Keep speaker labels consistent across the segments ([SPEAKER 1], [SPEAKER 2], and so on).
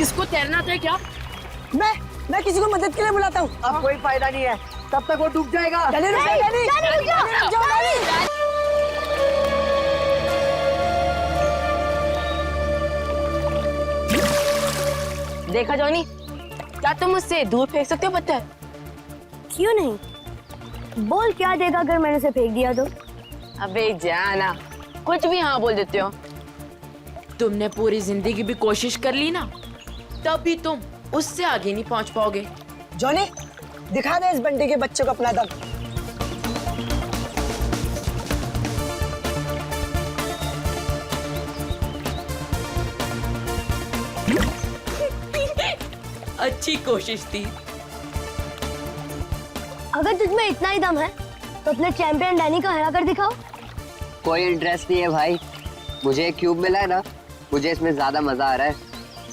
[SPEAKER 1] इसको तैरना आता है क्या?
[SPEAKER 2] मैं किसी को मदद के लिए बुलाता हूँ।
[SPEAKER 3] अब कोई फायदा नहीं है, तब तक वो डूब जाएगा।
[SPEAKER 2] डैनी रुक जा, डैनी रुक जाओ, डैनी।
[SPEAKER 1] देखा जॉनी, क्या तुम मुझसे दूर फेंक सकते हो पत्थर?
[SPEAKER 4] क्यों नहीं? बोल क्या देगा अगर मैंने उसे फेंक दिया तो?
[SPEAKER 1] अबे जाना, कुछ भी हाँ बोल देते हो। तुमने पूरी जिंदगी भी कोशिश कर ली ना, तब भी तुम उससे आगे नहीं पहुंच पाओगे।
[SPEAKER 2] जॉनी, दिखा दे इस बंटी के बच्चे को अपना दम।
[SPEAKER 1] अच्छी कोशिश थी।
[SPEAKER 4] अगर तुझमें इतना ही दम है तो अपने चैंपियन डैनी को हरा कर दिखाओ।
[SPEAKER 3] कोई इंटरेस्ट नहीं है भाई, मुझे एक क्यूब मिला है ना, मुझे इसमें ज्यादा मजा आ रहा है।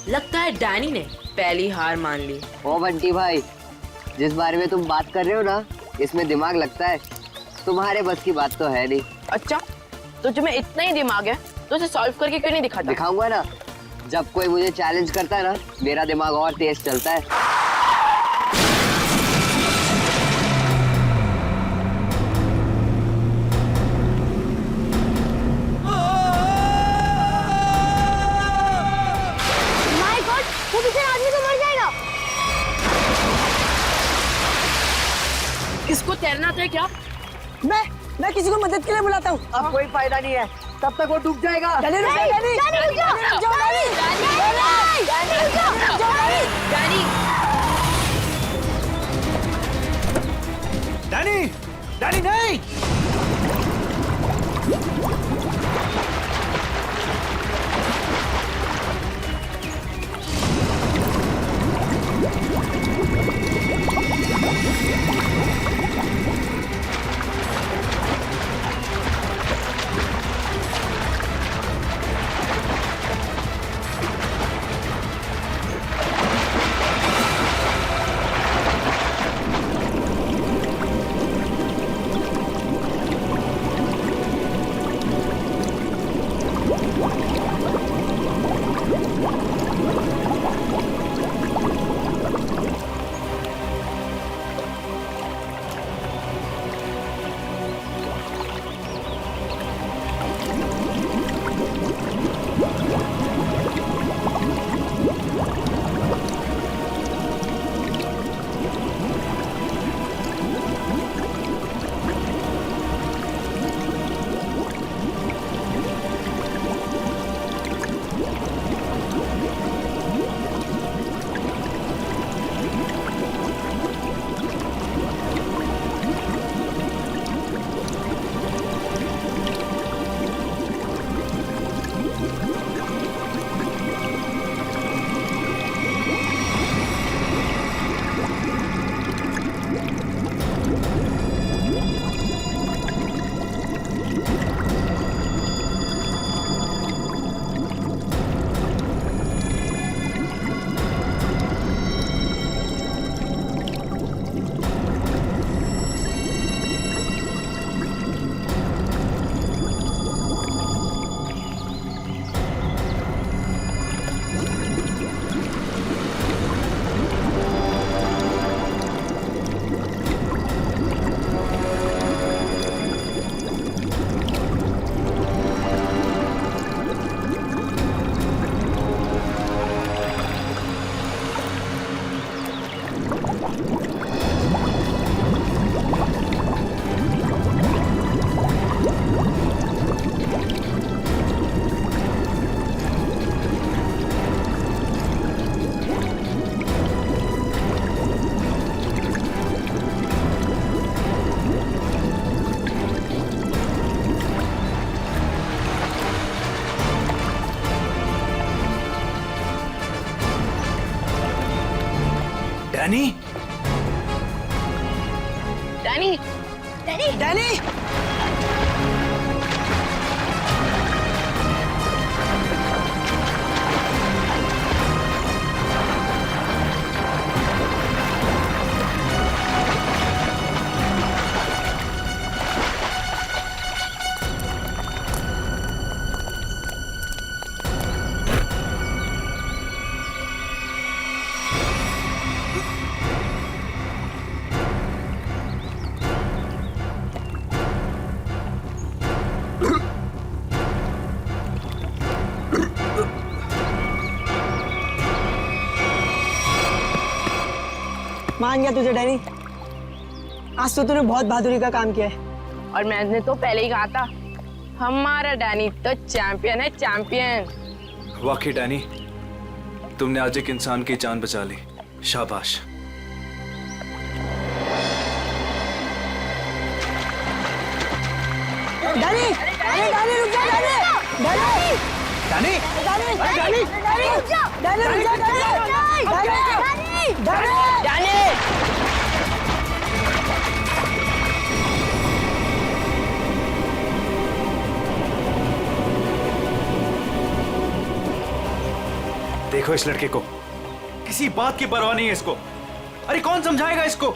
[SPEAKER 1] लगता है डैनी ने पहली हार मान ली।
[SPEAKER 3] ओ बंटी भाई, जिस बारे में तुम बात कर रहे हो ना, इसमें दिमाग लगता है, तुम्हारे बस की बात तो है नहीं।
[SPEAKER 1] अच्छा, तो तुम्हें इतना ही दिमाग है तो उसे सॉल्व करके क्यों नहीं दिखाता?
[SPEAKER 3] दिखाऊंगा ना, जब कोई मुझे चैलेंज करता है ना, मेरा दिमाग और तेज चलता है।
[SPEAKER 4] माय गॉड, वो बेचारा आदमी तो मर जाएगा।
[SPEAKER 1] इसको तैरना आता है क्या?
[SPEAKER 2] मैं किसी को मदद के लिए बुलाता हूँ।
[SPEAKER 3] अब कोई फायदा नहीं है, तब तक वो डूब जाएगा।
[SPEAKER 2] डैनी रुक जा, डैनी।
[SPEAKER 4] डैनी रुक जाओ,
[SPEAKER 2] डैनी रुक जाओ, डैनी।
[SPEAKER 4] डैनी रुक जाओ।
[SPEAKER 1] डैनी,
[SPEAKER 5] डैनी नहीं। Danny,
[SPEAKER 1] Danny,
[SPEAKER 4] Danny,
[SPEAKER 2] Danny. मान गया तुझे डैनी, आज तो तूने बहुत बहादुरी का काम किया है।
[SPEAKER 1] और मैंने तो पहले ही कहा था, हमारा डैनी तो चैंपियन है, चैंपियन।
[SPEAKER 5] वाकई डैनी, तुमने आज एक इंसान की जान बचा ली, शाबाश।
[SPEAKER 2] डैनी, अरे डैनी रुक जा, Danny, Danny,
[SPEAKER 5] Danny,
[SPEAKER 2] Danny, Danny, Danny रुक जा, डैनी रुक जा, डैनी, डैनी, डैनी,
[SPEAKER 1] डैनी!
[SPEAKER 5] देखो इस लड़के को, किसी बात की परवाह नहीं है इसको। अरे कौन समझाएगा इसको?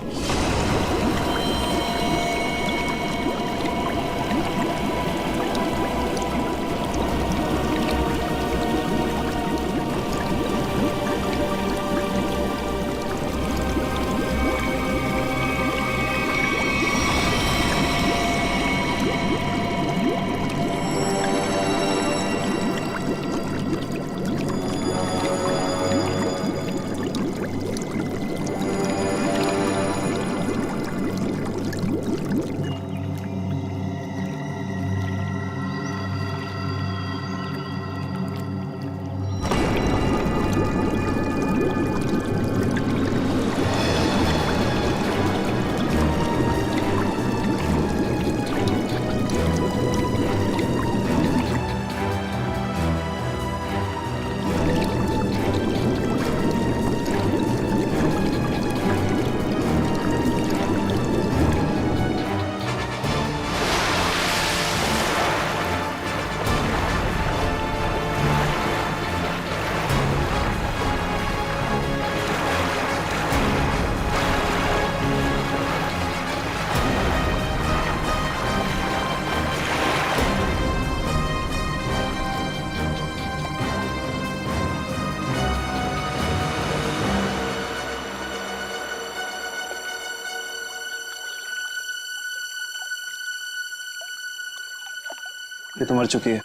[SPEAKER 5] ये तो मर चुकी है।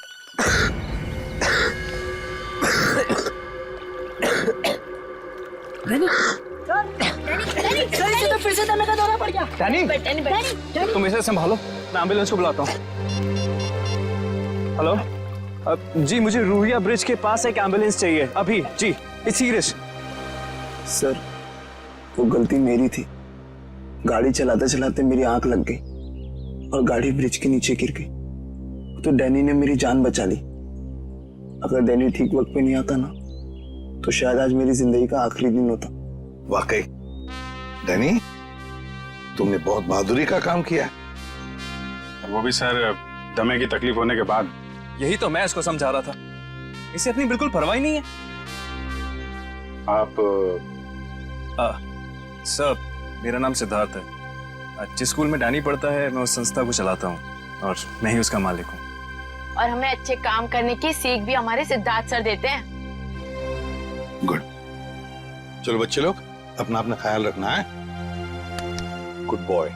[SPEAKER 2] तो फिर से दमे का दौरा पड़ गया।
[SPEAKER 5] डैनी, तुम इसे संभालो, मैं एम्बुलेंस को बुलाता हूँ। हेलो, जी मुझे रूहिया ब्रिज के पास एक एम्बुलेंस चाहिए अभी। जी, इट्स सीरियस।
[SPEAKER 6] सर, वो गलती मेरी थी। गाड़ी चलाते चलाते मेरी आंख लग गई और गाड़ी ब्रिज के नीचे गिर गई। तो डैनी ने मेरी जान बचा ली। अगर डैनी ठीक वक्त पे नहीं आता ना, तो शायद आज मेरी जिंदगी का आखिरी दिन होता।
[SPEAKER 7] वाकई डैनी, तुमने बहुत बहादुरी का काम किया।
[SPEAKER 8] वो भी सर दमे की तकलीफ होने के बाद।
[SPEAKER 5] यही तो मैं इसको समझा रहा था, इसे अपनी बिल्कुल परवाह ही नहीं है।
[SPEAKER 8] आप
[SPEAKER 5] सर, मेरा नाम सिद्धार्थ है। जिस स्कूल में डैनी पढ़ता है, मैं उस संस्था को चलाता हूँ और मैं ही उसका मालिक हूँ।
[SPEAKER 1] और हमें अच्छे काम करने की सीख भी हमारे सिद्धार्थ सर देते हैं।
[SPEAKER 7] गुड। चलो बच्चे लोग, अपना अपना ख्याल रखना है। Good boy.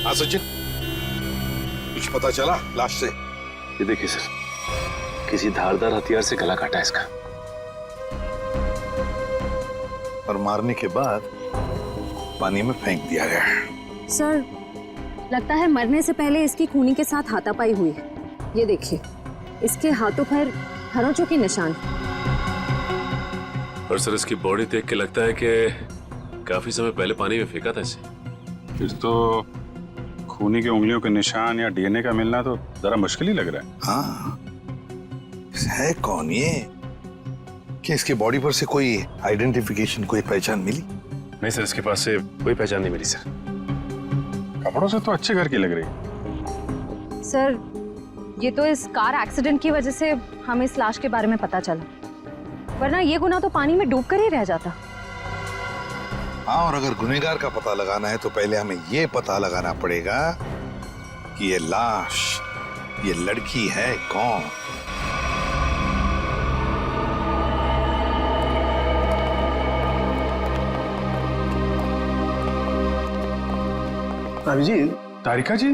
[SPEAKER 7] हाँ सचिन, कुछ पता चला लाश से?
[SPEAKER 8] ये देखिए सर, किसी धारदार हथियार से गला काटा इसका।
[SPEAKER 7] और मारने के बाद पानी में फेंक दिया गया।
[SPEAKER 9] सर, लगता है मरने से पहले इसकी खूनी के साथ हाथापाई हुई है। ये देखिए, इसके हाथों पर खरोंचों के निशान।
[SPEAKER 10] और सर, इसकी बॉडी देख के लगता है कि काफी समय पहले पानी में फेंका था इसे।
[SPEAKER 8] फिर तो खूनी के उंगलियों के निशान या डीएनए का मिलना तो जरा मुश्किल ही लग रहा है।
[SPEAKER 7] हाँ, है कौन ये? क्या इसके बॉडी पर से कोई आइडेंटिफिकेशन, कोई पहचान मिली?
[SPEAKER 10] नहीं सर, इसके पास से कोई पहचान नहीं मिली सर।
[SPEAKER 8] कपड़ों से तो अच्छे घर की लग रही है।
[SPEAKER 9] सर, ये तो इस कार एक्सीडेंट की वजह से हमें इस लाश के बारे में पता चला, वरना ये गुनाह तो पानी में डूब कर ही रह जाता।
[SPEAKER 7] हाँ, और अगर गुनहगार का पता लगाना है तो पहले हमें ये पता लगाना पड़ेगा कि ये लाश, ये लड़की है कौन।
[SPEAKER 6] अभिजीत,
[SPEAKER 8] तारिका जी,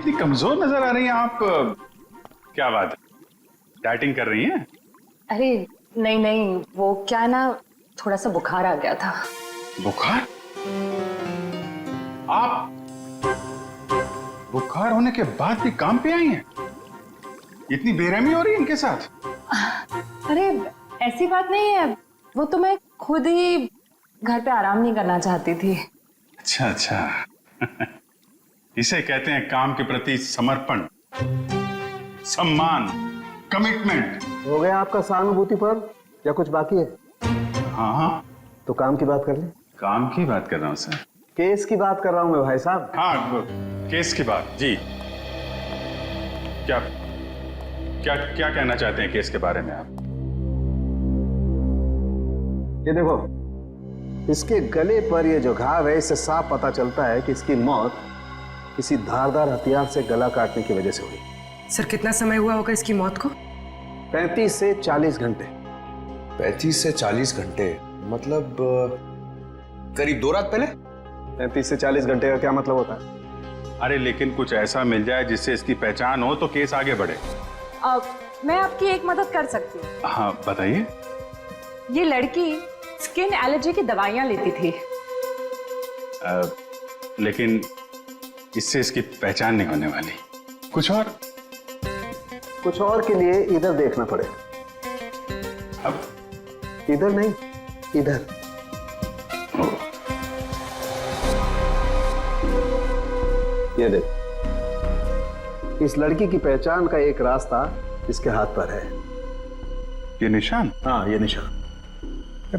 [SPEAKER 8] इतनी कमजोर नजर आ रही हैं आप। क्या बात है, डाइटिंग कर रही हैं?
[SPEAKER 9] अरे नहीं नहीं, वो क्या ना, थोड़ा सा बुखार आ गया था।
[SPEAKER 8] बुखार? आप बुखार होने के बाद भी काम पे आई हैं? इतनी बेरहमी हो रही है इनके साथ?
[SPEAKER 9] अरे ऐसी बात नहीं है, वो तो मैं खुद ही घर पे आराम नहीं करना चाहती थी।
[SPEAKER 8] अच्छा अच्छा। इसे कहते हैं काम के प्रति समर्पण, सम्मान, कमिटमेंट।
[SPEAKER 6] हो गया आपका सहानुभूति पर या कुछ बाकी है?
[SPEAKER 8] हाँ हाँ,
[SPEAKER 6] तो काम की बात कर ले।
[SPEAKER 8] काम की बात कर रहा हूँ सर।
[SPEAKER 6] केस की बात कर रहा हूँ मैं भाई साहब।
[SPEAKER 8] हाँ, वो केस की बात जी। क्या क्या क्या कहना चाहते हैं केस के बारे में आप?
[SPEAKER 6] ये देखो, इसके गले पर ये जो घाव है, इससे साफ पता चलता है कि इसकी मौत किसी धारदार हथियार से गला काटने की वजह से हुई।
[SPEAKER 2] सर कितना समय हुआ होगा इसकी मौत को?
[SPEAKER 6] 35 से 40 घंटे।
[SPEAKER 11] 35 से 40 घंटे मतलब करीब 2 रात पहले।
[SPEAKER 6] 35 से 40 घंटे का क्या मतलब होता है?
[SPEAKER 8] अरे लेकिन कुछ ऐसा मिल जाए जिससे इसकी पहचान हो तो केस आगे बढ़े।
[SPEAKER 9] मैं आपकी एक मदद कर सकती हूँ।
[SPEAKER 8] हाँ बताइए।
[SPEAKER 9] ये लड़की स्किन एलर्जी की दवाइयाँ लेती थी।
[SPEAKER 8] लेकिन इससे इसकी पहचान नहीं होने वाली। कुछ और
[SPEAKER 6] के लिए इधर देखना पड़ेगा।
[SPEAKER 8] अब
[SPEAKER 6] इधर नहीं, इधर। ये देख, इस लड़की की पहचान का एक रास्ता इसके हाथ पर है।
[SPEAKER 8] ये निशान?
[SPEAKER 6] हाँ, ये निशान।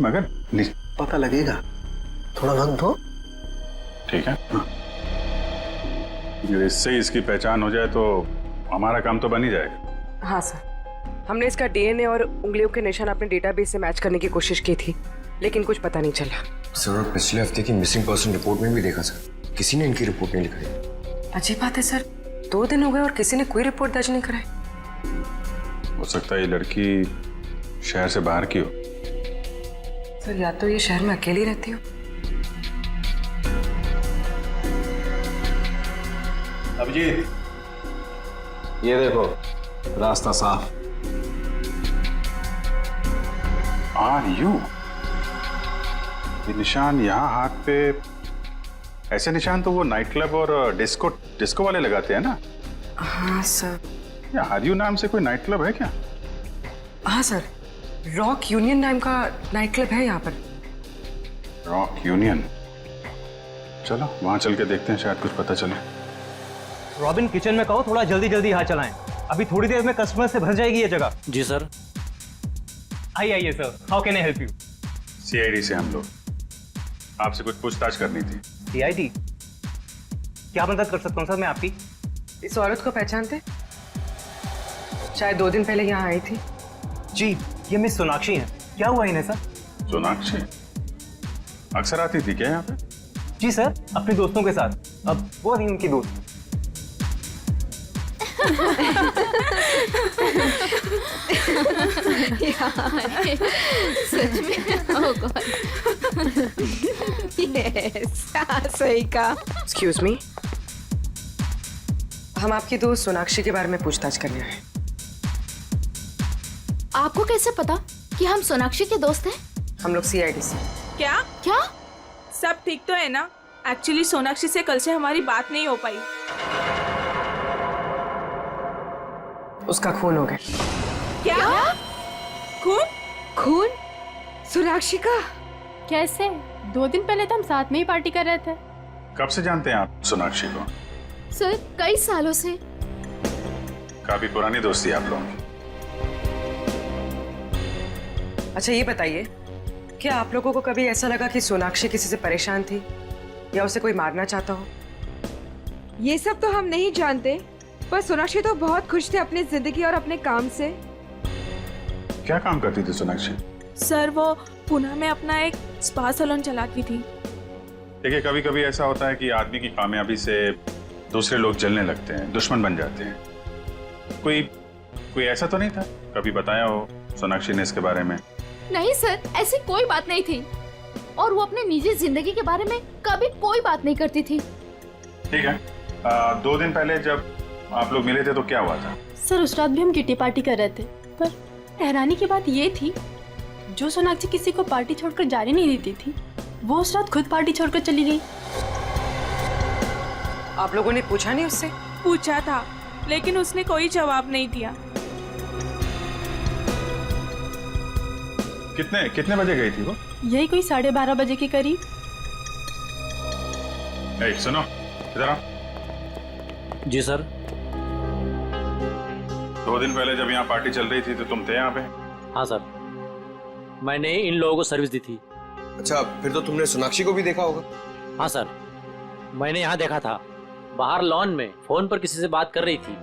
[SPEAKER 8] मगर
[SPEAKER 6] पता लगेगा, थोड़ा वक्त दो।
[SPEAKER 8] ठीक है। इससे इसकी पहचान हो जाए तो हमारा काम तो बन ही जाएगा।
[SPEAKER 2] हाँ सर, हमने इसका डीएनए और उंगलियों के निशान अपने डेटाबेस से मैच करने की कोशिश की थी, लेकिन कुछ पता नहीं चला।
[SPEAKER 11] सर पिछले हफ्ते की मिसिंग पर्सन रिपोर्ट में भी देखा सर, किसी ने इनकी रिपोर्ट नहीं लिखाई।
[SPEAKER 2] अजीब बात है सर, 2 दिन हो गए और किसी ने कोई रिपोर्ट दर्ज नहीं कराई।
[SPEAKER 8] हो सकता है ये लड़की शहर से बाहर की हो।
[SPEAKER 2] सर या तो ये शहर में अकेली रहती हो।
[SPEAKER 8] अभिजीत,
[SPEAKER 6] ये देखो, रास्ता साफ।
[SPEAKER 8] Are you? ये निशान यहाँ हाथ पे, ऐसे निशान तो वो नाइट क्लब और डिस्को वाले लगाते हैं ना?
[SPEAKER 2] हाँ सर।
[SPEAKER 8] ये आर यू नाम से कोई नाइट क्लब है क्या?
[SPEAKER 2] हाँ सर, रॉक यूनियन नाम का नाइट क्लब है यहाँ पर।
[SPEAKER 8] Rock union? चलो वहां चल के देखते हैं, शायद कुछ पता चले।
[SPEAKER 12] रॉबिन, किचन में कहो थोड़ा जल्दी जल्दी हाथ चलाएं, अभी थोड़ी देर में कस्टमर से भर जाएगी ये जगह।
[SPEAKER 13] जी सर।
[SPEAKER 12] आइए sir, how can I help you?
[SPEAKER 8] CID से हम लोग, आपसे कुछ पूछताछ करनी थी।
[SPEAKER 12] सीआईडी? क्या मदद कर सकता हूँ सर मैं आपकी?
[SPEAKER 2] इस औरत को पहचानते? शायद 2 दिन पहले यहाँ आई थी।
[SPEAKER 12] जी, ये मिस सोनाक्षी हैं। क्या हुआ इन्हें सर?
[SPEAKER 8] सोनाक्षी अक्सर आती थी क्या यहाँ पे?
[SPEAKER 12] जी सर, अपने दोस्तों के साथ। अब वो नहीं उनकी दोस्त।
[SPEAKER 1] सच में? ओह गॉड। यस, सही कहा।
[SPEAKER 2] एक्सक्यूज मी, हम आपकी दोस्त सोनाक्षी के बारे में पूछताछ करने आए।
[SPEAKER 1] आपको कैसे पता कि हम सोनाक्षी के दोस्त हैं?
[SPEAKER 2] हम लोग सीआईडी से।
[SPEAKER 1] क्या?
[SPEAKER 14] सब ठीक तो है ना? एक्चुअली सोनाक्षी से कल से हमारी बात नहीं हो पाई।
[SPEAKER 2] उसका खून हो गया।
[SPEAKER 14] क्या?
[SPEAKER 1] खून?
[SPEAKER 14] सोनाक्षी का?
[SPEAKER 1] कैसे? 2 दिन पहले तो हम साथ में ही पार्टी कर रहे थे।
[SPEAKER 8] कब से जानते हैं आप सोनाक्षी को?
[SPEAKER 1] सर कई सालों से।
[SPEAKER 8] काफी पुरानी दोस्ती है आप लोगों की।
[SPEAKER 2] अच्छा ये बताइए, क्या आप लोगों को कभी ऐसा लगा कि सोनाक्षी किसी से परेशान थी या उसे कोई मारना चाहता हो?
[SPEAKER 14] ये सब तो हम नहीं जानते, पर सोनाक्षी तो बहुत खुश थे अपनी जिंदगी और अपने काम से।
[SPEAKER 8] क्या काम करती थी सोनाक्षी?
[SPEAKER 14] सर वो पुणे में अपना एक स्पा सैलून चलाती थी।
[SPEAKER 8] देखिए कभी कभी ऐसा होता है कि आदमी की कामयाबी से दूसरे लोग जलने लगते हैं, दुश्मन बन जाते हैं। कोई ऐसा तो नहीं था? कभी बताया हो सोनाक्षी ने इसके बारे में?
[SPEAKER 1] नहीं सर, ऐसी कोई बात नहीं थी, और वो अपने निजी जिंदगी के बारे में कभी कोई बात नहीं करती थी।
[SPEAKER 8] ठीक है, 2 दिन पहले जब आप लोग मिले थे तो क्या हुआ था?
[SPEAKER 13] सर उस रात भी हम किटी पार्टी कर रहे थे, पर हैरानी की बात ये थी, जो सोनाक्षी किसी को पार्टी छोड़कर जाने नहीं देती थी, वो उस रात खुद पार्टी छोड़कर चली गई।
[SPEAKER 2] आप लोगों ने पूछा नहीं उससे?
[SPEAKER 13] पूछा था, लेकिन उसने कोई जवाब नहीं दिया।
[SPEAKER 8] कितने बजे गई थी वो?
[SPEAKER 13] यही कोई 12:30 बजे के करीब।
[SPEAKER 8] सुनो इधर आओ।
[SPEAKER 12] जी सर।
[SPEAKER 8] 2 दिन पहले जब यहाँ पार्टी चल रही थी तो तुम थे यहाँ पे?
[SPEAKER 12] हाँ सर, मैंने इन लोगों को सर्विस दी थी।
[SPEAKER 11] अच्छा, फिर तो तुमने सोनाक्षी को भी देखा होगा?
[SPEAKER 12] हाँ सर, मैंने यहाँ देखा था, बाहर लॉन में फोन पर किसी से बात कर रही थी,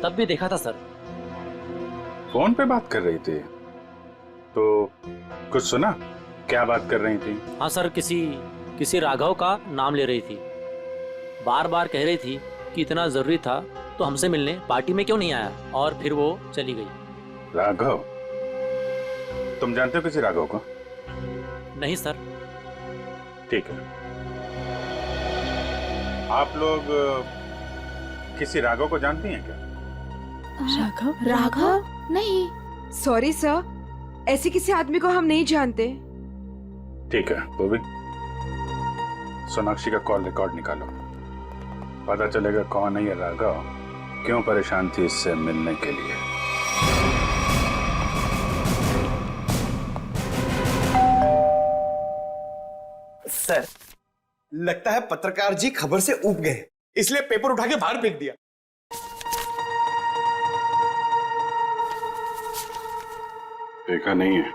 [SPEAKER 12] तब भी देखा था सर।
[SPEAKER 8] फोन पे बात कर रही थी? तो कुछ सुना? क्या बात कर रही थी?
[SPEAKER 12] हाँ सर, किसी राघव का नाम ले रही थी, बार बार कह रही थी कि इतना जरूरी था तो हमसे मिलने पार्टी में क्यों नहीं आया, और फिर वो चली गई।
[SPEAKER 8] राघव? तुम जानते हो किसी राघव को?
[SPEAKER 12] नहीं सर।
[SPEAKER 8] ठीक है, आप लोग किसी राघव को जानती हैं क्या?
[SPEAKER 13] राघव? राघव? नहीं।
[SPEAKER 14] सॉरी सर, ऐसे किसी आदमी को हम नहीं जानते।
[SPEAKER 8] ठीक है, तो भी सोनाक्षी का कॉल रिकॉर्ड निकालो, पता चलेगा कौन है ये राघव, क्यों परेशान थी इससे मिलने के लिए।
[SPEAKER 11] सर, लगता है पत्रकार जी खबर से ऊब गए, इसलिए पेपर उठा के बाहर फेंक दिया।
[SPEAKER 8] देखा नहीं है,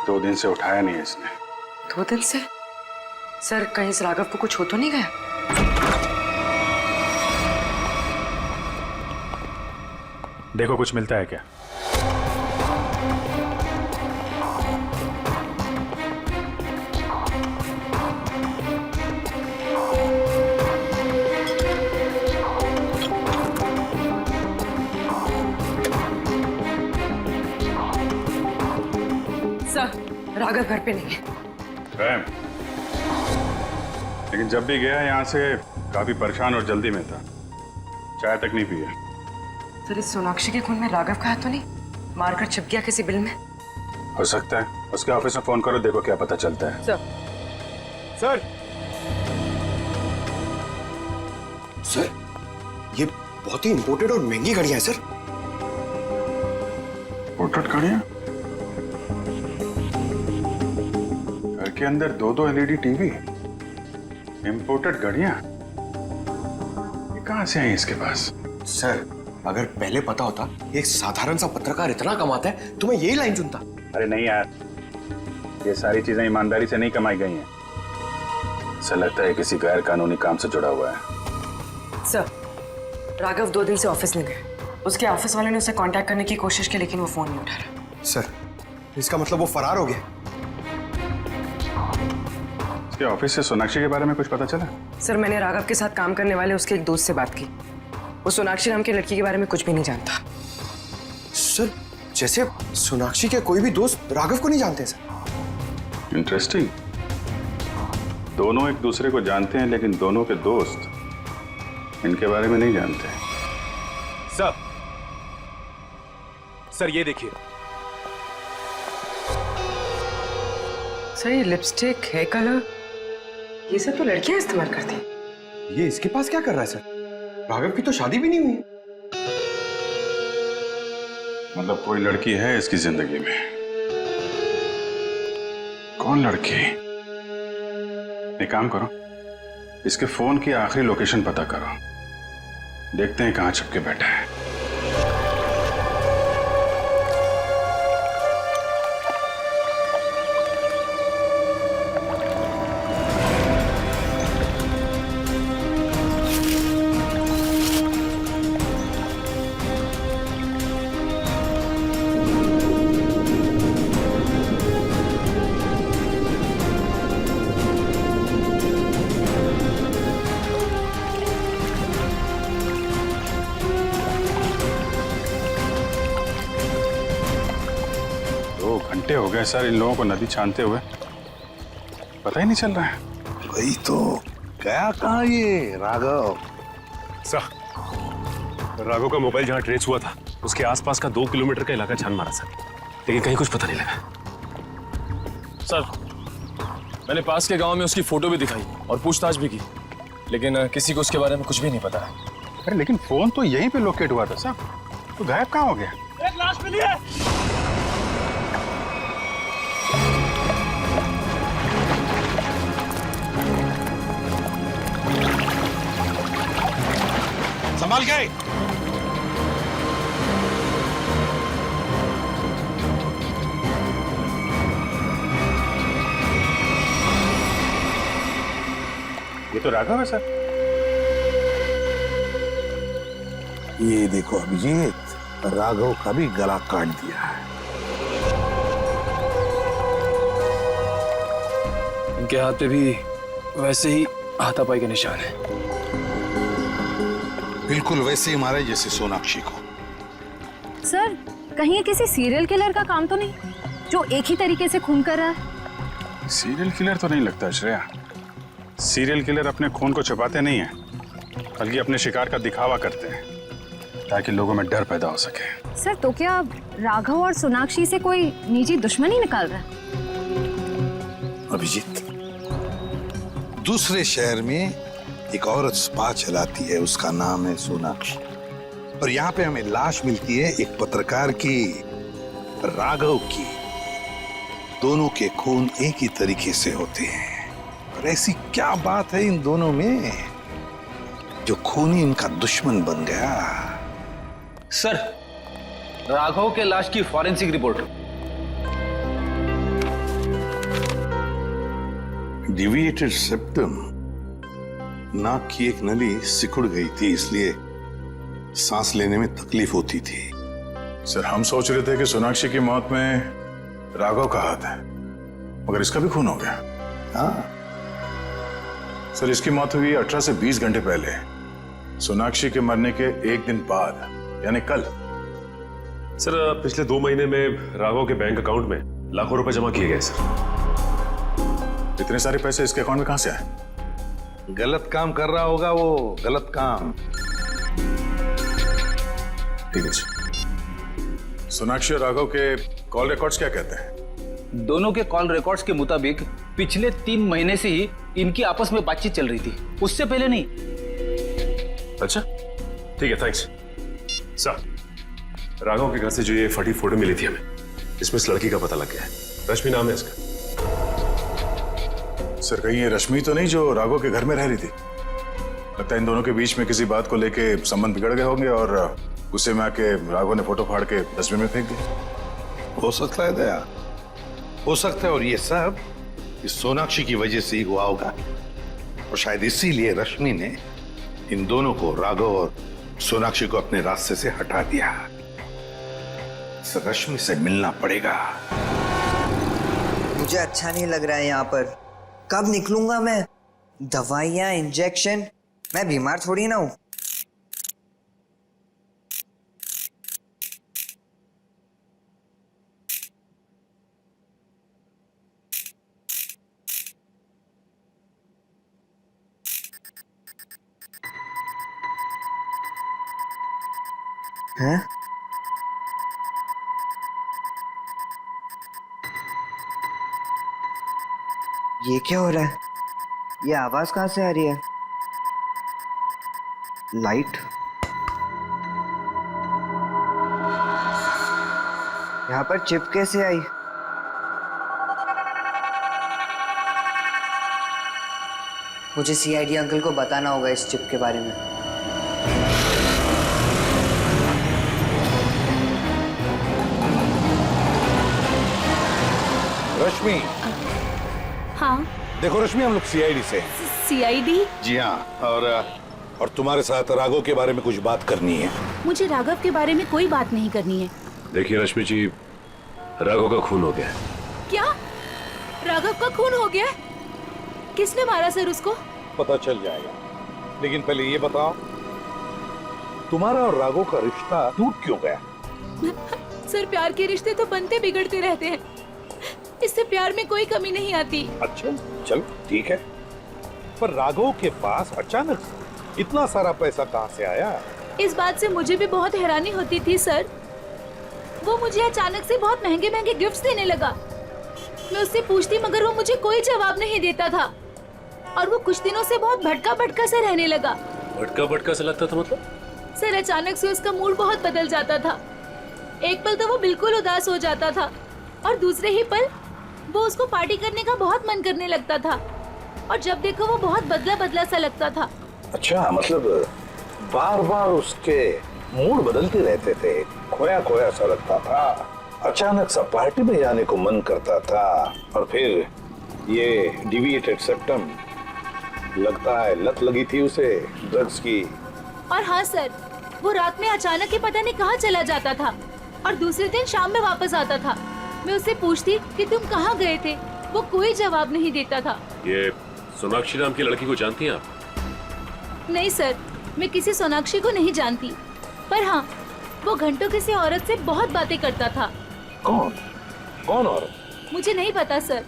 [SPEAKER 8] 2 दिन से उठाया नहीं है इसने।
[SPEAKER 2] 2 दिन से? सर, कहीं इस राघव को कुछ हो तो नहीं गया?
[SPEAKER 8] देखो कुछ मिलता है क्या?
[SPEAKER 2] सर, राघव घर पे नहीं है।
[SPEAKER 8] लेकिन जब भी गया यहाँ से काफी परेशान और जल्दी में था, चाय तक नहीं पिया।
[SPEAKER 2] सर, इस सोनाक्षी के खून में राघव का हाथ तो नहीं? मारकर छिप गया किसी बिल में?
[SPEAKER 8] हो सकता है, उसके ऑफिस में फोन करो, देखो क्या पता चलता है।
[SPEAKER 11] सर, सर, ये बहुत ही इंपोर्टेड और महंगी घड़ियां हैं सर।
[SPEAKER 8] इंपोर्टेड घड़ियां? घर के अंदर 2-2 LED टीवी, इंपोर्टेड घड़ियां, ये कहां से आई इसके पास?
[SPEAKER 11] सर, अगर पहले पता होता एक साधारण सा पत्रकार इतना कमाता है तो मैं यही लाइन चुनता।
[SPEAKER 8] अरे नहीं यार, ये सारी चीजें ईमानदारी से नहीं कमाई गई हैं। ऐसा लगता है किसी गैर कानूनी काम से जुड़ा हुआ है।
[SPEAKER 2] सर, राघव 2 दिन से ऑफिस नहीं गया। उसके ऑफिस वाले ने उसे कांटेक्ट करने की कोशिश की, लेकिन वो फोन नहीं उठा रहा।
[SPEAKER 11] सर, इसका मतलब वो फरार हो गया?
[SPEAKER 8] उसके ऑफिस से सोनाक्षी के बारे में कुछ पता चला?
[SPEAKER 2] सर, मैंने राघव के साथ काम करने वाले उसके एक दोस्त से बात की। वो सोनाक्षी नाम की लड़की के बारे में कुछ भी नहीं जानता।
[SPEAKER 11] सर, जैसे सोनाक्षी के कोई भी दोस्त राघव को नहीं जानते सर।
[SPEAKER 8] इंटरेस्टिंग। दोनों एक दूसरे को जानते हैं, लेकिन दोनों के दोस्त इनके बारे में नहीं जानते।
[SPEAKER 11] सर ये देखिए।
[SPEAKER 2] सर, ये लिपस्टिक, हेयर कलर, ये सब तो लड़कियां इस्तेमाल करती हैं।
[SPEAKER 11] ये इसके पास क्या कर रहा है सर? राघव की तो शादी भी नहीं हुई।
[SPEAKER 8] मतलब कोई लड़की है इसकी जिंदगी में। कौन लड़की? एक काम करो, इसके फोन की आखिरी लोकेशन पता करो, देखते हैं कहां छुप के बैठा है। घंटे हो गए सर इन लोगों को नदी छानते हुए, पता ही नहीं चल रहा है।
[SPEAKER 6] वही तो
[SPEAKER 7] गया कहाँ ये राघव?
[SPEAKER 10] सर, राघव का मोबाइल जहाँ ट्रेस हुआ था उसके आसपास का 2 किलोमीटर का इलाका छान मारा सर, लेकिन कहीं कुछ पता नहीं लगा।
[SPEAKER 5] सर, मैंने पास के गांव में उसकी फोटो भी दिखाई और पूछताछ भी की, लेकिन किसी को उसके बारे में कुछ भी नहीं पता।
[SPEAKER 8] अरे लेकिन फोन तो यहीं पे लोकेट हुआ था सर, तो गायब कहाँ हो गया?
[SPEAKER 12] एक लाश मिली है।
[SPEAKER 7] संभाल गए।
[SPEAKER 8] ये तो राघव है सर।
[SPEAKER 7] ये देखो अभिजीत, राघव का भी गला काट दिया है।
[SPEAKER 5] इनके हाथ पे भी वैसे ही हाथापाई के निशान है।
[SPEAKER 7] बिल्कुल वैसे ही मारे जैसे सोनाक्षी को।
[SPEAKER 9] सर, कहीं ये किसी सीरियल किलर का काम तो नहीं जो एक ही तरीके से खून कर रहा है?
[SPEAKER 8] सीरियल किलर तो नहीं लगता श्रेया। सीरियल किलर अपने खून को छुपाते नहीं हैं, बल्कि अपने शिकार का दिखावा करते हैं ताकि लोगों में डर पैदा हो सके।
[SPEAKER 9] सर, तो क्या राघव और सोनाक्षी से कोई निजी दुश्मनी निकाल रहा है?
[SPEAKER 7] अभिजीत, दूसरे शहर में एक औरत स्पा चलाती है, उसका नाम है सोनाक्षी, और यहाँ पे हमें लाश मिलती है एक पत्रकार की, राघव की। दोनों के खून एक ही तरीके से होते हैं, और ऐसी क्या बात है इन दोनों में जो खून ही इनका दुश्मन बन गया?
[SPEAKER 11] सर, राघव के लाश की फॉरेंसिक रिपोर्ट।
[SPEAKER 7] डिविएटेड सेप्टम, नाक की एक नली सिकुड़ गई थी, इसलिए सांस लेने में तकलीफ होती थी।
[SPEAKER 8] सर, हम सोच रहे थे कि सोनाक्षी की मौत में राघव का हाथ है, मगर इसका भी खून हो गया।
[SPEAKER 7] हाँ
[SPEAKER 8] सर, इसकी मौत हुई 18 से 20 घंटे पहले, सोनाक्षी के मरने के एक दिन बाद, यानी कल।
[SPEAKER 10] सर, पिछले 2 महीने में राघव के बैंक अकाउंट में लाखों रुपए जमा किए गए सर।
[SPEAKER 8] इतने सारे पैसे इसके अकाउंट में कहां से आए?
[SPEAKER 7] गलत काम कर रहा होगा वो, गलत काम।
[SPEAKER 8] ठीक है जी। सोनाक्षी और राघव के कॉल रिकॉर्ड्स क्या कहते हैं?
[SPEAKER 11] दोनों के कॉल रिकॉर्ड्स के मुताबिक पिछले 3 महीने से ही इनकी आपस में बातचीत चल रही थी, उससे पहले नहीं।
[SPEAKER 10] अच्छा, ठीक है, थैंक्स। सर, राघव के घर से जो ये फटी फोटो मिली थी हमें, इसमें इस लड़की का पता लग गया है। रश्मि नाम है इसका।
[SPEAKER 8] सर, कहीं ये रश्मि तो नहीं जो राघव के घर में रह रही थी? लगता है इन दोनों के बीच में किसी बात को लेके संबंध बिगड़ गए होंगे और गुस्से में आके राघव ने फोटो फाड़ के डस्टबिन में फेंक दी।
[SPEAKER 7] हो सकता है दया, हो सकता है, और ये सब इस सोनाक्षी की वजह से ही हुआ होगा, और शायद इसीलिए रश्मि ने इन दोनों को, राघव और सोनाक्षी को, अपने रास्ते से हटा दिया। इस रश्मि से मिलना पड़ेगा।
[SPEAKER 3] मुझे अच्छा नहीं लग रहा है यहाँ पर। कब निकलूंगा मैं? दवाइयाँ, इंजेक्शन, मैं बीमार थोड़ी ना हूं। हैं? ये क्या हो रहा है? ये आवाज कहां से आ रही है? लाइट? यहाँ पर चिप कैसे आई? मुझे सीआईडी अंकल को बताना होगा इस चिप के बारे में।
[SPEAKER 7] रश्मि।
[SPEAKER 13] हाँ।
[SPEAKER 7] देखो रश्मि, हम लोग सीआईडी से।
[SPEAKER 13] सीआईडी?
[SPEAKER 7] जी हाँ, और तुम्हारे साथ राघव के बारे में कुछ बात करनी है।
[SPEAKER 13] मुझे राघव के बारे में कोई बात नहीं करनी है।
[SPEAKER 10] देखिए रश्मि जी, राघव का खून हो गया।
[SPEAKER 13] क्या? राघव का खून हो गया? किसने मारा सर उसको?
[SPEAKER 7] पता चल जाएगा, लेकिन पहले ये बताओ, तुम्हारा और राघव का रिश्ता टूट क्यों गया?
[SPEAKER 13] सर, प्यार के रिश्ते तो बनते बिगड़ते रहते हैं, इससे प्यार में कोई कमी नहीं आती।
[SPEAKER 7] अच्छा, चलो ठीक है, पर राघव के पास अचानक से इतना सारा पैसा कहाँ से आया?
[SPEAKER 13] इस बात से मुझे भी बहुत हैरानी होती थी सर। वो मुझे अचानक से बहुत महंगे महंगे गिफ्ट्स देने लगा। मैं उससे पूछती मगर वो मुझे कोई जवाब नहीं देता था और वो कुछ दिनों से बहुत भटका भटका सा रहने लगा।
[SPEAKER 10] भटका भटका सा लगता था मतलब?
[SPEAKER 13] सर अचानक से उसका मूड बहुत बदल जाता था। एक पल तो वो बिल्कुल उदास हो जाता था और दूसरे ही पल वो उसको पार्टी करने का बहुत मन करने लगता था और जब देखो वो बहुत बदला बदला सा लगता था।
[SPEAKER 7] अच्छा, मतलब बार बार उसके मूड बदलते रहते थे, खोया खोया सा लगता था, अचानक सा पार्टी में जाने को मन करता था और फिर ये डिविएटेड सेप्टम, लगता है लत लगी थी उसे ड्रग्स की।
[SPEAKER 13] और हाँ सर, वो रात में अचानक ही पता नहीं कहाँ चला जाता था और दूसरे दिन शाम में वापस आता था। मैं उससे पूछती कि तुम कहाँ गए थे, वो कोई जवाब नहीं देता था।
[SPEAKER 10] ये सोनाक्षी नाम की लड़की को जानती हैं आप?
[SPEAKER 13] नहीं सर, मैं किसी सोनाक्षी को नहीं जानती, पर हाँ वो घंटों किसी औरत से बहुत बातें करता था।
[SPEAKER 7] कौन? कौन औरत?
[SPEAKER 13] मुझे नहीं पता सर।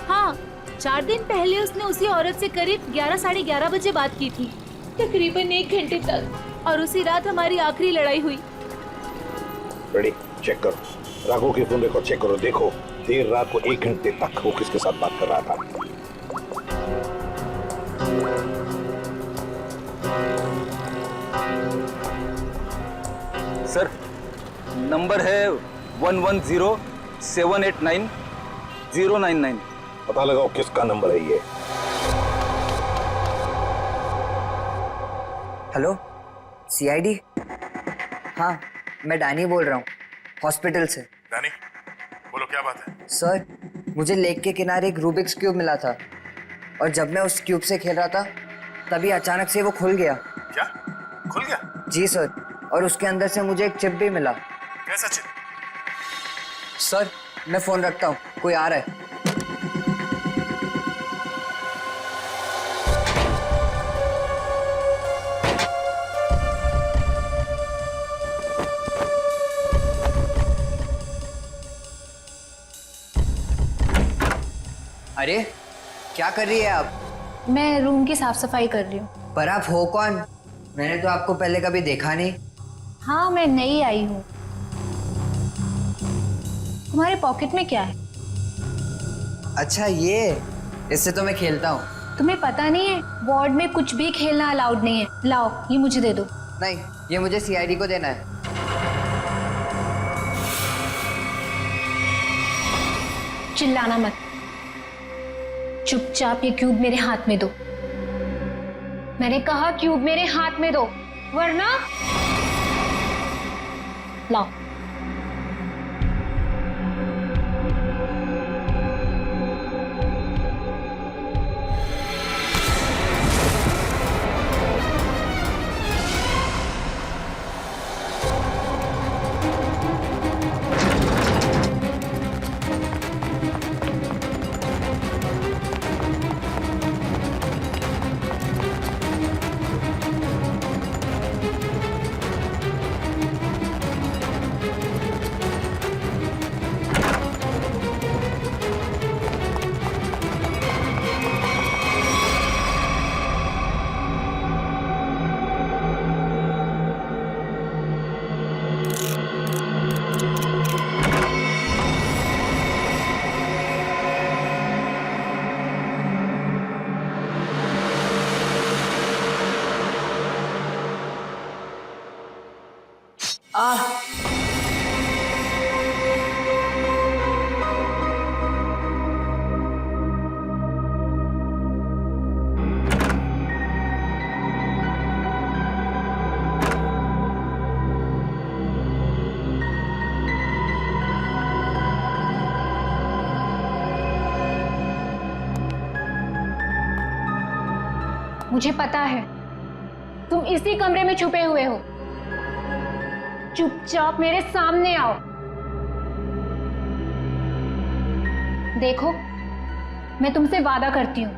[SPEAKER 13] हाँ, 4 दिन पहले उसने उसी औरत से करीब 11 साढ़े 11 बजे बात की थी, तकरीबन 1 घंटे तक, और उसी रात हमारी आखिरी लड़ाई हुई।
[SPEAKER 7] रेडी, चेक करो, राघव के फोन रिकॉर्ड चेक करो, देखो देर रात को 1 घंटे तक वो किसके साथ बात कर रहा था।
[SPEAKER 6] सर, नंबर है 110789
[SPEAKER 7] पता लगाओ किसका नंबर है ये।
[SPEAKER 3] Hello, CID? हाँ, मैं डैनी बोल रहा हूँ, हॉस्पिटल से।
[SPEAKER 8] डैनी, बोलो क्या बात है?
[SPEAKER 3] सर, मुझे लेक के किनारे एक रूबिक्स क्यूब मिला था और जब मैं उस क्यूब से खेल रहा था तभी अचानक से वो खुल गया।
[SPEAKER 8] क्या? खुल गया?
[SPEAKER 3] जी सर, और उसके अंदर से मुझे एक चिप भी मिला।
[SPEAKER 8] कैसा चिप?
[SPEAKER 3] सर, मैं फोन रखता हूँ, कोई आ रहा है। अरे क्या कर रही है आप?
[SPEAKER 13] मैं रूम की साफ सफाई कर रही हूँ।
[SPEAKER 3] पर आप हो कौन? मैंने तो आपको पहले कभी देखा नहीं।
[SPEAKER 13] हाँ, मैं नई आई हूँ। तुम्हारे पॉकेट में क्या है?
[SPEAKER 3] अच्छा ये, इससे तो मैं खेलता हूँ।
[SPEAKER 13] तुम्हें पता नहीं है, वार्ड में कुछ भी खेलना अलाउड नहीं है। लाओ, ये मुझे दे दो।
[SPEAKER 3] नहीं, ये मुझे सीआईडी को देना है।
[SPEAKER 13] चिल्लाना मत, चुपचाप ये क्यूब मेरे हाथ में दो। मैंने कहा क्यूब मेरे हाथ में दो, वरना लाओ। मुझे पता है तुम इसी कमरे में छुपे हुए हो। चुपचाप मेरे सामने आओ। देखो, मैं तुमसे वादा करती हूं,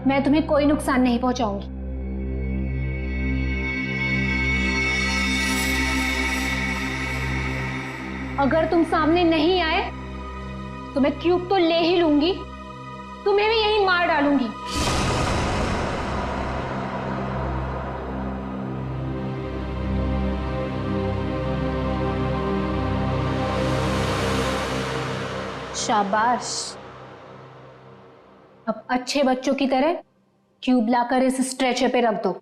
[SPEAKER 13] मैं तुम्हें कोई नुकसान नहीं पहुंचाऊंगी। अगर तुम सामने नहीं आए तो मैं क्यूब तो ले ही लूंगी, तुम्हें भी यहीं मार डालूंगी। शाबाश। अब अच्छे बच्चों की तरह क्यूब लाकर इस स्ट्रेचर पे रख दो।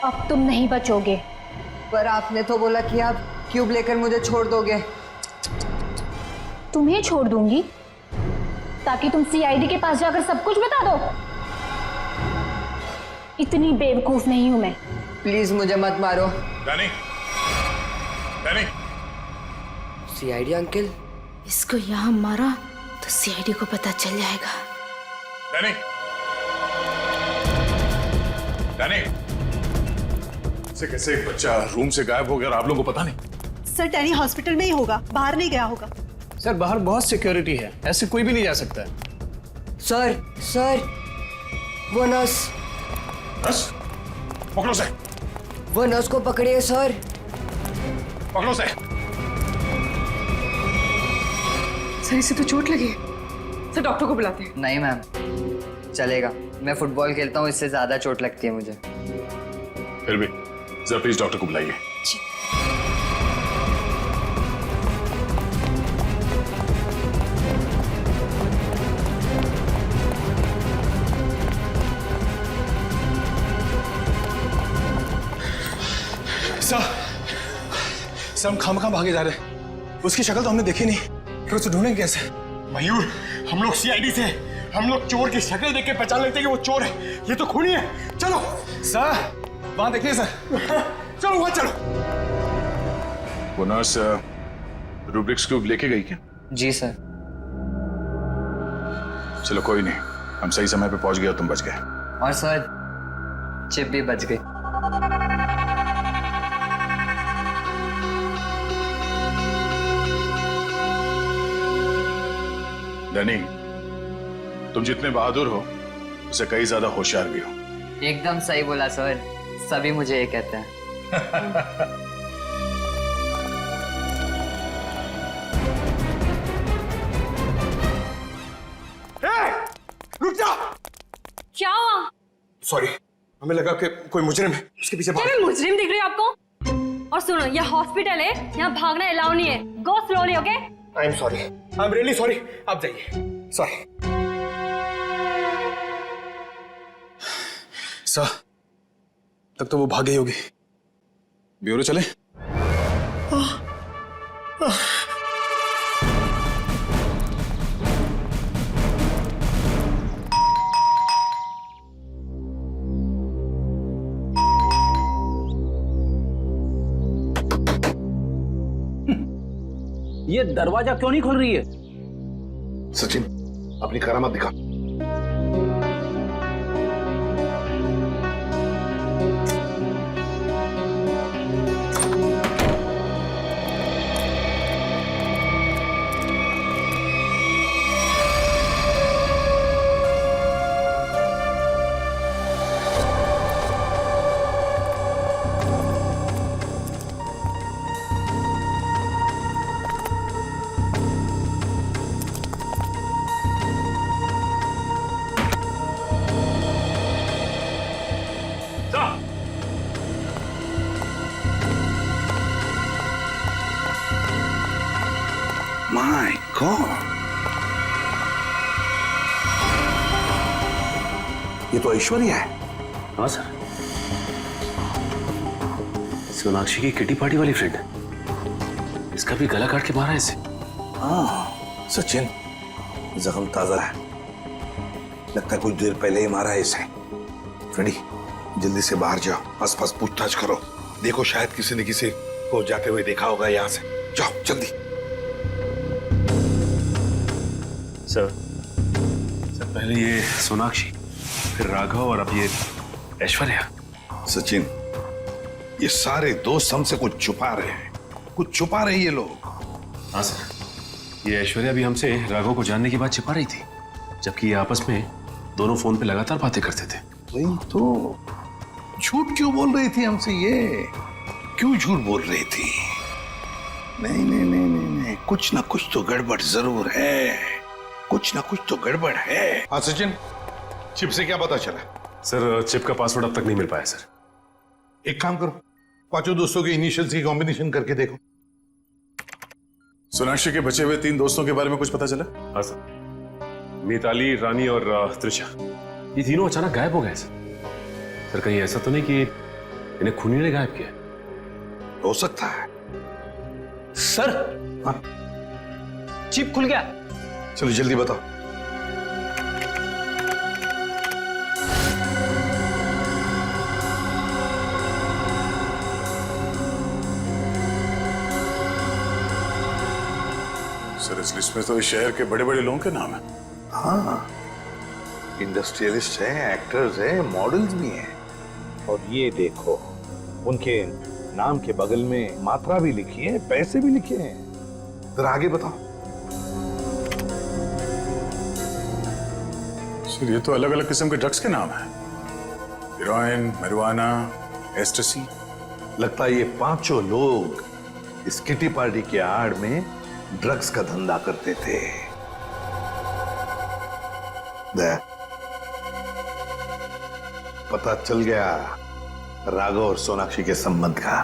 [SPEAKER 13] अब तुम नहीं बचोगे।
[SPEAKER 3] पर आपने तो बोला कि आप क्यूब लेकर मुझे छोड़ दोगे।
[SPEAKER 13] तुम्हें छोड़ दूंगी ताकि तुम सीआईडी के पास जाकर सब कुछ बता दो। इतनी बेवकूफ नहीं हूं मैं।
[SPEAKER 3] प्लीज मुझे मत मारो।
[SPEAKER 8] Danny, Danny.
[SPEAKER 3] CID uncle?
[SPEAKER 13] इसको यहाँ मारा तो सीआईडी को पता चल जाएगा।
[SPEAKER 8] Danny, Danny. से कैसे एक बच्चा रूम से गायब हो गया और आप लोगों को पता नहीं?
[SPEAKER 14] सर डैनी हॉस्पिटल में ही होगा, बाहर नहीं गया होगा।
[SPEAKER 6] सर बाहर बहुत सिक्योरिटी है, ऐसे कोई भी नहीं जा सकता है।
[SPEAKER 3] सर वो नर्स।
[SPEAKER 8] नर्स? पकड़ो से।
[SPEAKER 3] वो नर्स को पकड़िए सर।
[SPEAKER 8] पकड़ो से।
[SPEAKER 2] सर इसे तो चोट लगी। सर डॉक्टर को बुलाते हैं।
[SPEAKER 3] नहीं मैम, चलेगा। मैं फुटबॉल खेलता हूँ, इससे ज्यादा चोट लगती है मुझे।
[SPEAKER 8] फिर भी जरा प्लीज डॉक्टर को बुलाइए।
[SPEAKER 11] सर हम खामखा भागे जा रहे हैं। उसकी शक्ल तो हमने देखी नहीं, फिर उसे ढूंढेंगे कैसे? मयूर, हम लोग सीआईडी से, हम लोग चोर की शक्ल देख के पहचान लेते हैं कि वो चोर है। ये तो खूनी है। चलो सर, वहां देखिए सर। चलो वहां चलो।
[SPEAKER 8] वो नर्स रूब्रिक्स क्यूब लेके गई क्या?
[SPEAKER 3] जी सर।
[SPEAKER 8] चलो कोई नहीं, हम सही समय पे पहुंच गए और तुम बच गए।
[SPEAKER 3] और सर चिप भी बच गई।
[SPEAKER 8] डैनी, तुम जितने बहादुर हो उससे कई ज्यादा होशियार भी हो।
[SPEAKER 3] एकदम सही बोला सर, सभी मुझे ये कहते हैं।
[SPEAKER 11] रुक जा।
[SPEAKER 13] क्या हुआ?
[SPEAKER 11] सॉरी, हमें लगा कि कोई मुजरिम है, उसके पीछे भाग।
[SPEAKER 13] मैं मुजरिम दिख रही हूँ आपको? और सुनो, ये हॉस्पिटल है, यहाँ भागना अलाउ नहीं है। गो slowly, okay?
[SPEAKER 11] I am sorry, I am really sorry. आप जाइए। सॉरी सर, तब तो वो भाग गई होगी। ब्यूरो चले?
[SPEAKER 12] ये दरवाजा क्यों नहीं खुल रही है?
[SPEAKER 7] सचिन, अपनी करामत दिखा। My God! ये तो ऐश्वर्या है।
[SPEAKER 10] हाँ सर, सोनाक्षी की किटी पार्टी वाली फ्रेंड है। इसका भी गला काट के मारा है इसे।
[SPEAKER 7] हाँ सचिन, जख्म ताजा है, लगता है कुछ देर पहले ही मारा है इसे। फ्रेडी, जल्दी से बाहर जाओ, आसपास पूछताछ करो, देखो शायद किसी ने किसी को जाते हुए देखा होगा यहाँ से। जाओ जल्दी।
[SPEAKER 10] सर पहले ये सोनाक्षी, फिर राघव और अब ये ऐश्वर्या।
[SPEAKER 7] सचिन, ये सारे दोस्त हमसे कुछ छुपा रहे हैं, कुछ छुपा रहे ये लोग।
[SPEAKER 10] हाँ सर, ये ऐश्वर्या भी हमसे राघव को जानने की बात छिपा रही थी, जबकि ये आपस में दोनों फोन पे लगातार बातें करते थे।
[SPEAKER 7] वही तो, झूठ क्यों बोल रही थी हमसे? ये क्यों झूठ बोल रही थी? नहीं नहीं नहीं नहीं नहीं, कुछ ना कुछ तो गड़बड़ जरूर है, कुछ ना कुछ तो गड़बड़ है। हाँ सचिन, चिप से क्या पता चला?
[SPEAKER 10] सर चिप का पासवर्ड अब तक नहीं मिल पाया सर।
[SPEAKER 7] एक काम करो, पांचों दोस्तों के इनिशियल्स की कॉम्बिनेशन करके देखो।
[SPEAKER 8] सोनाक्षी के बचे हुए 3 दोस्तों के बारे में कुछ पता चला?
[SPEAKER 10] हाँ सर, मिताली, रानी और त्रिशा, ये तीनों अचानक गायब हो गए सर। कहीं ऐसा तो नहीं कि इन्हें खूनी ने गायब किया?
[SPEAKER 7] हो सकता है
[SPEAKER 12] सर।
[SPEAKER 7] हाँ?
[SPEAKER 12] चिप खुल गया।
[SPEAKER 7] चलो जल्दी बताओ।
[SPEAKER 8] सर इस लिस्ट में तो इस शहर के बड़े बड़े लोगों के नाम है।
[SPEAKER 7] हाँ, इंडस्ट्रियलिस्ट हैं, एक्टर्स हैं, मॉडल्स भी हैं। और ये देखो, उनके नाम के बगल में मात्रा भी लिखी है, पैसे भी लिखे हैं। जरा आगे बताओ।
[SPEAKER 8] सर ये तो अलग अलग किस्म के ड्रग्स के नाम हैं। Heroin, marijuana, एस्टेसी।
[SPEAKER 7] लगता है ये पांचों लोग इस किटी पार्टी के आड़ में ड्रग्स का धंधा करते थे। पता चल गया राघव और सोनाक्षी के संबंध का।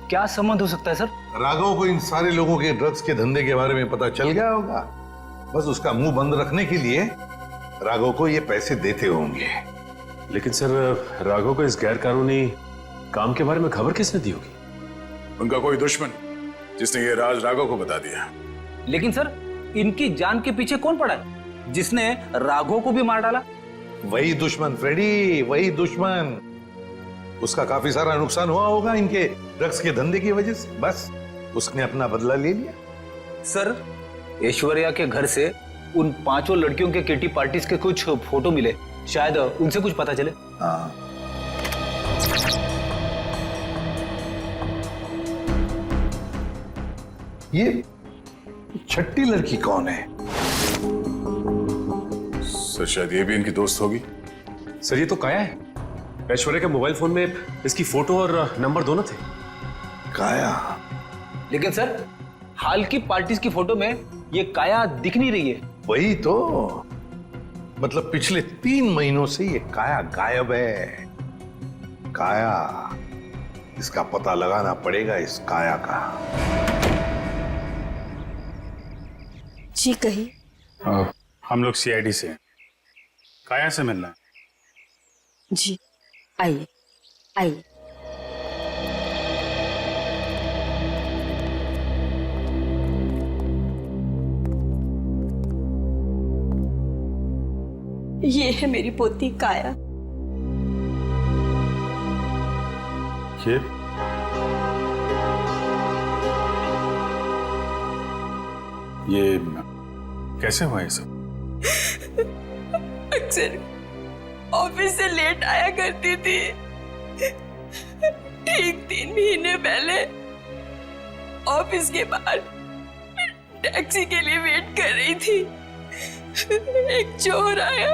[SPEAKER 12] क्या संबंध हो सकता है सर?
[SPEAKER 7] राघव को इन सारे लोगों के ड्रग्स के धंधे के बारे में पता चल गया होगा। बस उसका मुंह बंद रखने के लिए राघव को ये पैसे देते होंगे।
[SPEAKER 10] लेकिन सर राघव को इस गैर कानूनी काम के बारे में खबर किसने दी होगी?
[SPEAKER 8] उनका कोई दुश्मन जिसने ये राज राघव को बता दिया।
[SPEAKER 12] लेकिन सर इनकी जान के पीछे कौन पड़ा है जिसने राघव को भी मार डाला?
[SPEAKER 7] वही दुश्मन फ्रेडी, वही दुश्मन। उसका काफी सारा नुकसान हुआ होगा इनके ड्रग्स के धंधे की वजह से। बस उसने अपना बदला ले लिया।
[SPEAKER 12] सर ऐश्वर्या के घर से उन पांचों लड़कियों के किटी पार्टीज के कुछ फोटो मिले, शायद उनसे कुछ पता चले।
[SPEAKER 7] हाँ। ये छठी लड़की कौन है?
[SPEAKER 8] सर शायद ये भी इनकी दोस्त होगी।
[SPEAKER 10] सर ये तो काया है। ऐश्वर्या के मोबाइल फोन में इसकी फोटो और नंबर दोनों थे।
[SPEAKER 7] काया?
[SPEAKER 12] लेकिन सर हाल की पार्टीज की फोटो में ये काया दिख नहीं रही है।
[SPEAKER 7] वही तो, मतलब पिछले 3 महीनों से ये काया गायब है। काया, इसका पता लगाना पड़ेगा, इस काया का।
[SPEAKER 4] जी कही।
[SPEAKER 8] हम लोग सीआईडी से हैं। काया से मिलना है।
[SPEAKER 4] जी आइए आइए। ये है मेरी पोती काया।
[SPEAKER 8] ये कैसे हुआ ये सब?
[SPEAKER 4] अक्सर ऑफिस से लेट आया करती थी। ठीक 3 महीने पहले ऑफिस के बाहर टैक्सी के लिए वेट कर रही थी। एक चोर आया,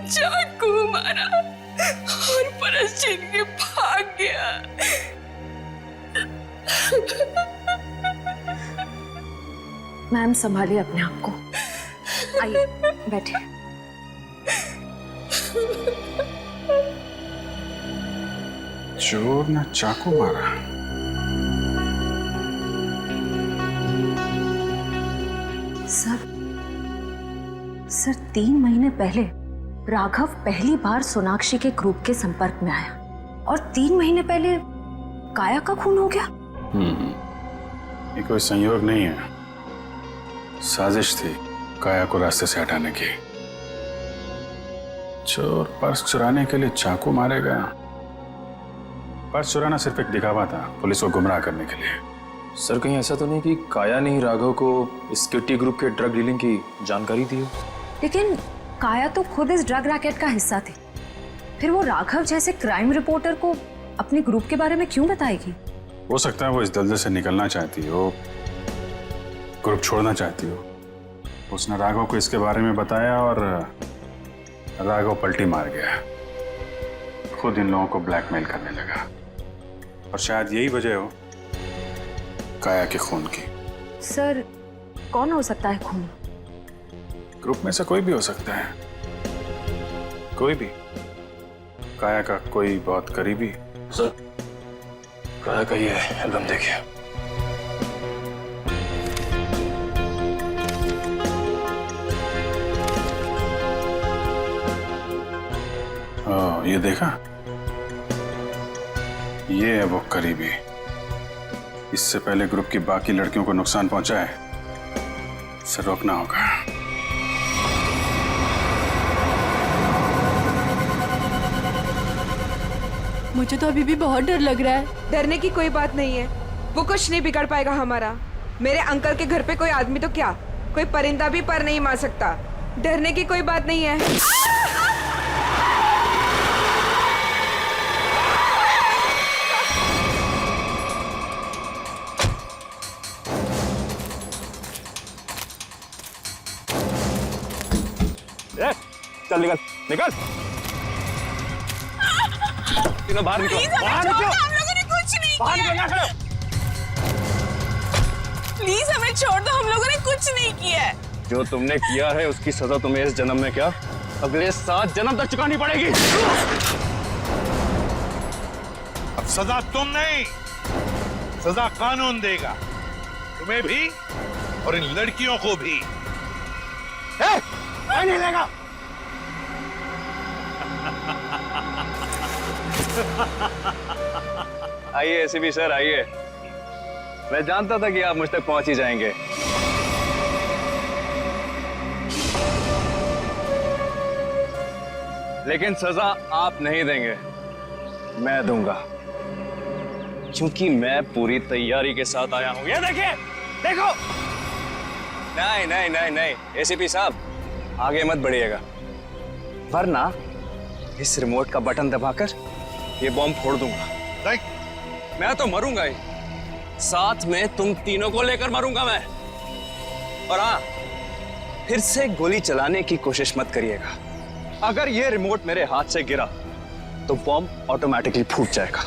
[SPEAKER 4] चाकू मारा और पर्स छीन के भाग गया।
[SPEAKER 9] मैम संभालिए अपने आप को। आइए बैठे।
[SPEAKER 8] चोर ने चाकू मारा।
[SPEAKER 9] सर 3 महीने पहले राघव पहली बार सोनाक्षी के ग्रुप के संपर्क में आया और 3 महीने पहले काया का खून हो गया।
[SPEAKER 8] ये कोई संयोग नहीं है, साजिश थी काया को रास्ते से हटाने की। चोर पर्स चुराने के लिए चाकू मारेगा। पर्स चुराना सिर्फ एक दिखावा था, पुलिस को गुमराह करने के लिए।
[SPEAKER 5] सर कहीं ऐसा तो नहीं कि काया ने ही राघव को इस किटी ग्रुप के ड्रग डीलिंग की जानकारी दी हो?
[SPEAKER 9] लेकिन काया तो खुद इस ड्रग रैकेट का हिस्सा थी, फिर वो राघव जैसे क्राइम रिपोर्टर को अपने ग्रुप के बारे में क्यों बताएगी?
[SPEAKER 8] हो सकता है वो इस दलदल से निकलना चाहती हो, ग्रुप छोड़ना चाहती हो। उसने राघव को इसके बारे में बताया और राघव पलटी मार गया। खुद इन लोगों को ब्लैकमेल करने लगा। और शायद यही वजह हो काया के खून की।
[SPEAKER 9] सर कौन हो सकता है खूनी?
[SPEAKER 8] ग्रुप में से कोई भी हो सकता है, कोई भी। काया का कोई बहुत करीबी।
[SPEAKER 10] सर काया का ये एल्बम देखिए।
[SPEAKER 8] ये देखा, ये है वो करीबी। इससे पहले ग्रुप की बाकी लड़कियों को नुकसान पहुंचा है, इसे रोकना होगा।
[SPEAKER 13] मुझे तो अभी भी बहुत डर लग रहा है।
[SPEAKER 14] डरने की कोई बात नहीं है, वो कुछ नहीं बिगाड़ पाएगा हमारा। मेरे अंकल के घर पे कोई आदमी तो क्या, कोई परिंदा भी पर नहीं मार सकता। डरने की कोई बात नहीं है।
[SPEAKER 10] चल निकल निकल, तीनों बाहर निकलो, बाहर निकलो।
[SPEAKER 4] हम लोगों ने कुछ नहीं
[SPEAKER 10] बाहर
[SPEAKER 4] किया।
[SPEAKER 10] निकलना करो।
[SPEAKER 4] प्लीज हमें छोड़ दो, हम लोगों ने कुछ नहीं किया है।
[SPEAKER 10] जो तुमने किया है उसकी सजा तुम्हें इस जन्म में क्या, अगले 7 जन्म तक चुकानी पड़ेगी।
[SPEAKER 7] अब सजा तुम नहीं, सजा कानून देगा, तुम्हें भी और इन लड़कियों को भी।
[SPEAKER 10] नहीं लेगा। आइए एसीपी सर आइए, मैं जानता था कि आप मुझ तक पहुंच ही जाएंगे। लेकिन सजा आप नहीं देंगे, मैं दूंगा, क्योंकि मैं पूरी तैयारी के साथ आया हूं। ये देखिए, देखो। नहीं नहीं नहीं नहीं एसीपी साहब आगे मत बढ़िएगा, वरना इस रिमोट का बटन दबाकर ये बॉम्ब फोड़ दूंगा। मैं तो मरूंगा ही, साथ में तुम तीनों को लेकर मरूंगा मैं। और हाँ, फिर से गोली चलाने की कोशिश मत करिएगा। अगर ये रिमोट मेरे हाथ से गिरा तो बॉम्ब ऑटोमेटिकली फूट जाएगा।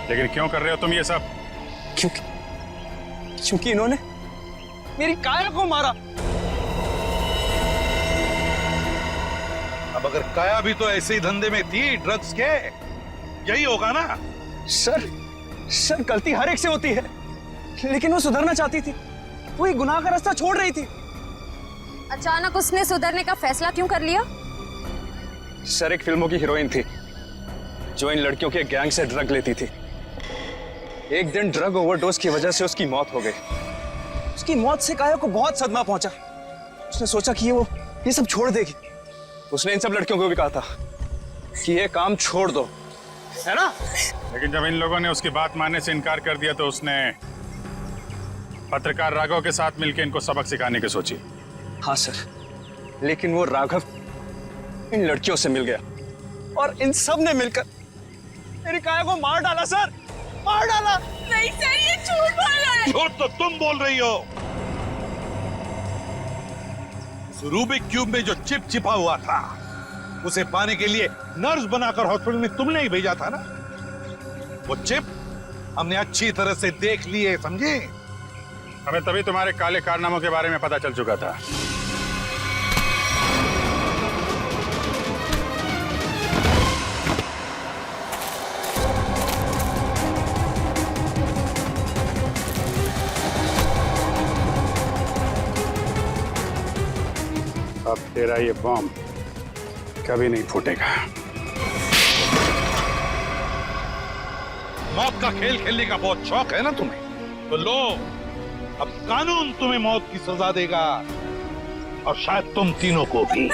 [SPEAKER 8] लेकिन क्यों कर रहे हो तुम ये सब?
[SPEAKER 10] क्योंकि इन्होंने मेरी काया को मारा।
[SPEAKER 7] अब अगर काया भी तो ऐसे ही धंधे में थी, ड्रग्स के, यही होगा ना?
[SPEAKER 10] सर गलती हर एक से होती है, लेकिन वो सुधरना चाहती थी, वो एक गुनाह का रास्ता छोड़ रही थी।
[SPEAKER 9] अचानक उसने सुधरने का फैसला क्यों कर लिया?
[SPEAKER 10] सर एक फिल्मों की हीरोइन थी जो इन लड़कियों के गैंग से ड्रग लेती थी। एक दिन ड्रग ओवरडोज की वजह से उसकी मौत हो गई। उसकी मौत से काया को बहुत सदमा पहुंचा। उसने सोचा कि वो ये सब छोड़ देगी। उसने इन सब लड़कियों को भी कहा था कि ये काम छोड़ दो, है ना?
[SPEAKER 8] लेकिन जब इन लोगों ने उसकी बात मानने से इनकार कर दिया तो उसने पत्रकार राघव के साथ मिलकर इनको सबक सिखाने की सोची।
[SPEAKER 10] हाँ सर, लेकिन वो राघव इन लड़कियों से मिल गया और इन सब ने मिलकर मेरी काया को मार डाला। सर मार डाला।
[SPEAKER 4] नहीं सर, ये झूठ बोल रहा है।
[SPEAKER 7] झूठ तो तुम बोल रही हो। रूबिक क्यूब में जो चिप छिपा हुआ था, उसे पाने के लिए नर्स बनाकर हॉस्पिटल में तुमने ही भेजा था ना? वो चिप हमने अच्छी तरह से देख ली है, समझे?
[SPEAKER 8] हमें तभी तुम्हारे काले कारनामों के बारे में पता चल चुका था। अब तेरा ये बॉम्ब कभी नहीं फूटेगा।
[SPEAKER 7] मौत का खेल खेलने का बहुत शौक है ना तुम्हें, तो लो, अब कानून तुम्हें मौत की सजा देगा, और शायद तुम तीनों को भी।